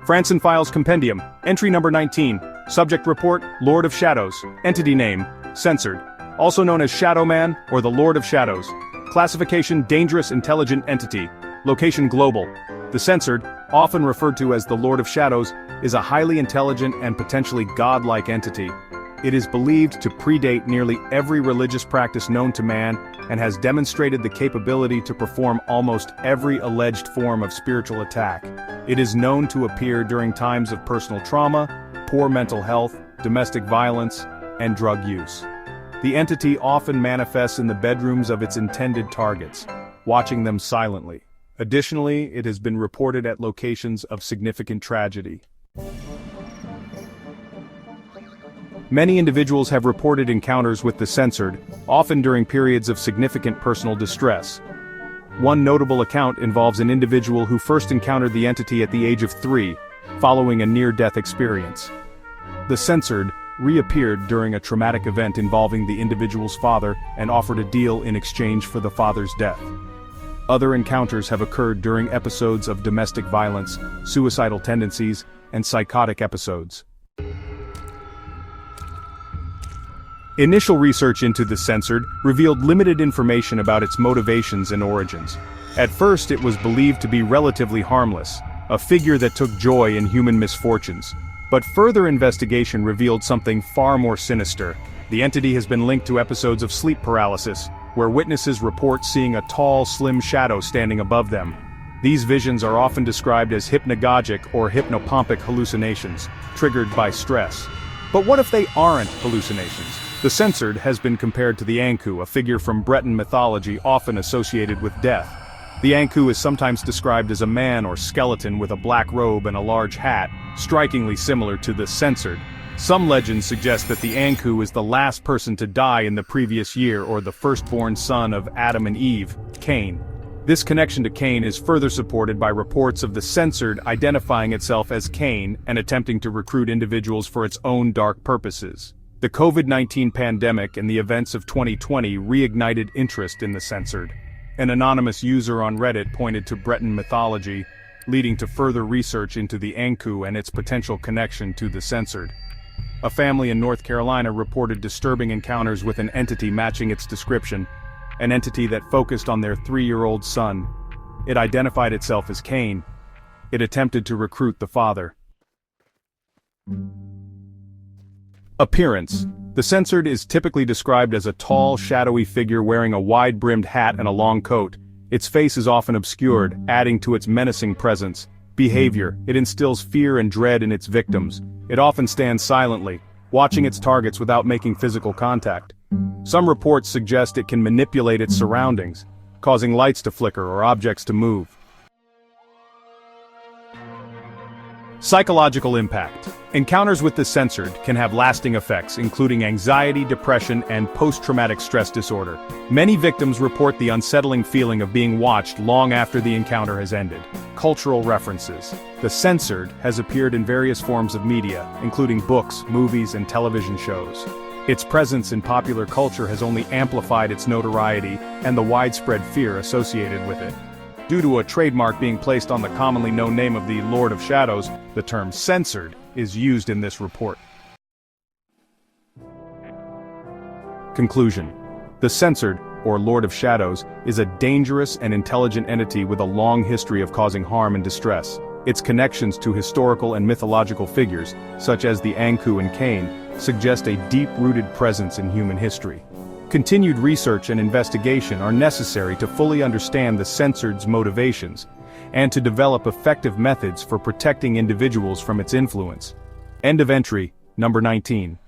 FrandsenFiles Compendium, entry number 19, subject report, Lord of Shadows, entity name, censored, also known as Shadowman or the Lord of Shadows, classification dangerous intelligent entity, location global. The censored, often referred to as the Lord of Shadows, is a highly intelligent and potentially godlike entity. It is believed to predate nearly every religious practice known to man and has demonstrated the capability to perform almost every alleged form of spiritual attack. It is known to appear during times of personal trauma, poor mental health, domestic violence, and drug use. The entity often manifests in the bedrooms of its intended targets, watching them silently. Additionally, it has been reported at locations of significant tragedy. Many individuals have reported encounters with the censored, often during periods of significant personal distress. One notable account involves an individual who first encountered the entity at the age of 3, following a near-death experience. The censored reappeared during a traumatic event involving the individual's father and offered a deal in exchange for the father's death. Other encounters have occurred during episodes of domestic violence, suicidal tendencies, and psychotic episodes. Initial research into the censored revealed limited information about its motivations and origins. At first it was believed to be relatively harmless, a figure that took joy in human misfortunes. But further investigation revealed something far more sinister. The entity has been linked to episodes of sleep paralysis, where witnesses report seeing a tall, slim shadow standing above them. These visions are often described as hypnagogic or hypnopompic hallucinations, triggered by stress. But what if they aren't hallucinations? The censored has been compared to the Ankou, a figure from Breton mythology often associated with death. The Ankou is sometimes described as a man or skeleton with a black robe and a large hat, strikingly similar to the censored. Some legends suggest that the Ankou is the last person to die in the previous year or the firstborn son of Adam and Eve, Cain. This connection to Cain is further supported by reports of the censored identifying itself as Cain and attempting to recruit individuals for its own dark purposes. The COVID-19 pandemic and the events of 2020 reignited interest in the censored. An anonymous user on Reddit pointed to Breton mythology, leading to further research into the Ankou and its potential connection to the censored. A family in North Carolina reported disturbing encounters with an entity matching its description, an entity that focused on their 3-year-old son. It identified itself as Cain. It attempted to recruit the father. Appearance. The censored is typically described as a tall, shadowy figure wearing a wide-brimmed hat and a long coat. Its face is often obscured, adding to its menacing presence. Behavior. It instills fear and dread in its victims. It often stands silently, watching its targets without making physical contact. Some reports suggest it can manipulate its surroundings, causing lights to flicker or objects to move. Psychological impact. Encounters with the censored can have lasting effects, including anxiety, depression, and post-traumatic stress disorder. Many victims report the unsettling feeling of being watched long after the encounter has ended. Cultural references. The censored has appeared in various forms of media, including books, movies, and television shows. Its presence in popular culture has only amplified its notoriety and the widespread fear associated with it. Due to a trademark being placed on the commonly known name of the Lord of Shadows, the term censored is used in this report. Conclusion. The censored, or Lord of Shadows, is a dangerous and intelligent entity with a long history of causing harm and distress. Its connections to historical and mythological figures, such as the Ankou and Cain, suggest a deep-rooted presence in human history. Continued research and investigation are necessary to fully understand the censored's motivations, and to develop effective methods for protecting individuals from its influence. End of entry, number 19.